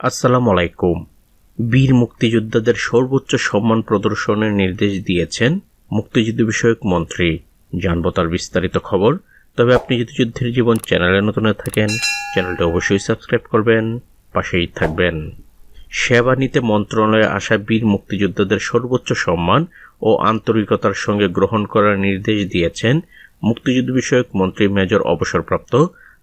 আসসালামু আলাইকুম। বীর মুক্তিযোদ্ধাদের সর্বোচ্চ সম্মান প্রদর্শনের নির্দেশ দিয়েছেন মুক্তিযুদ্ধ বিষয়ক মন্ত্রী। জানব তার বিস্তারিত খবর। তবে আপনি যদি যুদ্ধের জীবন চ্যানেলে নতুন থাকেন, চ্যানেলটা অবশ্যই সাবস্ক্রাইব করবেন, পাশেই থাকবেন। সেবা নিতে মন্ত্রণালয়ে আসা বীর মুক্তিযোদ্ধাদের সর্বোচ্চ সম্মান ও আন্তরিকতার সঙ্গে গ্রহণ করার নির্দেশ দিয়েছেন মুক্তিযুদ্ধ বিষয়ক মন্ত্রী মেজর অবসরপ্রাপ্ত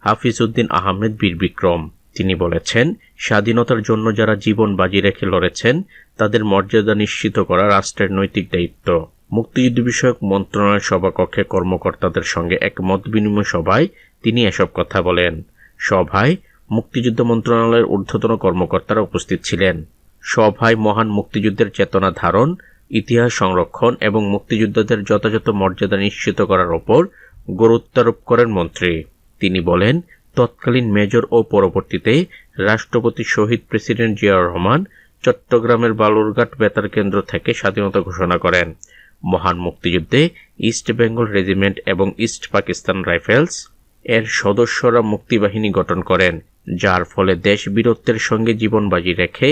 হাফিজ উদ্দিন আহমেদ বীর বিক্রম। তিনি বলেছেন, স্বাধীনতার জন্য যারা জীবন বাজি রেখে লড়েছেন তাদের মর্যাদা নিশ্চিত করা রাষ্ট্রের নৈতিক দায়িত্ব। মুক্তিযুদ্ধ বিষয়ক মন্ত্রণালয়ের সভাকক্ষে কর্মকর্তাদের সঙ্গে এক মত বিনিময় সভায় তিনি এসব কথা বলেন। সভায় মুক্তিযুদ্ধ মন্ত্রণালয়ের ঊর্ধ্বতন কর্মকর্তারা উপস্থিত ছিলেন। সভায় মহান মুক্তিযুদ্ধের চেতনা ধারণ, ইতিহাস সংরক্ষণ এবং মুক্তিযোদ্ধাদের যথাযথ মর্যাদা নিশ্চিত করার ওপর গুরুত্বারোপ করেন মন্ত্রী। তিনি বলেন, তৎকালীন মেজর ও পরবর্তীতে রাষ্ট্রপতি শহীদ প্রেসিডেন্ট জিয়াউর রহমান চট্টগ্রামের বালুরঘাট বেতার কেন্দ্র থেকে স্বাধীনতা ঘোষণা করেন। মহান মুক্তিযুদ্ধে ইস্ট বেঙ্গল রেজিমেন্ট এবং ইস্ট পাকিস্তান রাইফেলস এর সদস্যরা মুক্তিবাহিনী গঠন করেন, যার ফলে দেশ বীরত্বের সঙ্গে জীবন বাজি রেখে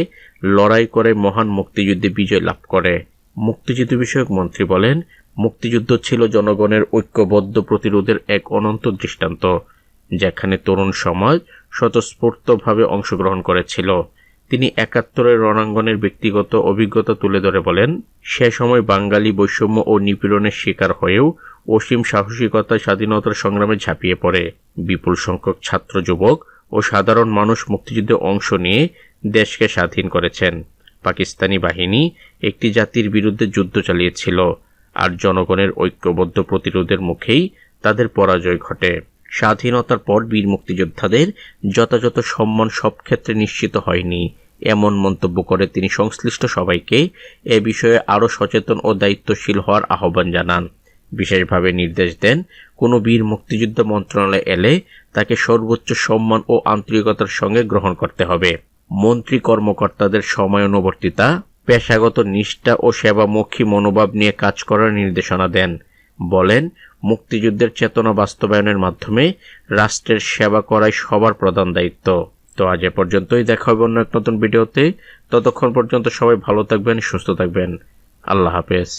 লড়াই করে মহান মুক্তিযুদ্ধে বিজয় লাভ করে। মুক্তিযুদ্ধ বিষয়ক মন্ত্রী বলেন, মুক্তিযুদ্ধ ছিল জনগণের ঐক্যবদ্ধ প্রতিরোধের এক অনন্ত দৃষ্টান্ত, যেখানে তরুণ সমাজ স্বতঃস্ফূর্তভাবে অংশগ্রহণ করেছিল। তিনি ৭১-এর রণাঙ্গনের ব্যক্তিগত অভিজ্ঞতা তুলে ধরে বলেন, সে সময় বাঙালি বৈষম্য ও নিপীড়নের শিকার হয়েও অসীম সাহসিকতায় স্বাধীনতার সংগ্রামে ঝাঁপিয়ে পড়ে। বিপুল সংখ্যক ছাত্র, যুবক ও সাধারণ মানুষ মুক্তিযুদ্ধে অংশ নিয়ে দেশকে স্বাধীন করেছেন। পাকিস্তানি বাহিনী একটি জাতির বিরুদ্ধে যুদ্ধ চালিয়েছিল, আর জনগণের ঐক্যবদ্ধ প্রতিরোধের মুখেই তাদের পরাজয় ঘটে। স্বাধীনতার পর বীর মুক্তিযোদ্ধাদের যথাযথ সম্মান সব ক্ষেত্রে নিশ্চিত হয়নি, এমন মন্তব্য করে তিনি সংশ্লিষ্ট সবাইকে এ বিষয়ে আরও সচেতন ও দায়িত্বশীল হওয়ার আহ্বান জানান। বিশেষভাবে নির্দেশ দেন, কোনো বীর মুক্তিযুদ্ধ মন্ত্রণালয়ে এলে তাকে সর্বোচ্চ সম্মান ও আন্তরিকতার সঙ্গে গ্রহণ করতে হবে। মন্ত্রী কর্মকর্তাদের সময়ানুবর্তিতা, পেশাগত নিষ্ঠা ও সেবামুখী মনোভাব নিয়ে কাজ করার নির্দেশনা দেন। বলেন, মুক্তিযুদ্ধের চেতনা বাস্তবায়নের মাধ্যমে রাষ্ট্রের সেবা করাই সবার প্রধান দায়িত্ব। তো আজ এ পর্যন্তই, দেখা হবে অন্য এক নতুন ভিডিওতে। ততক্ষণ পর্যন্ত সবাই ভালো থাকবেন, সুস্থ থাকবেন। আল্লাহ হাফেজ।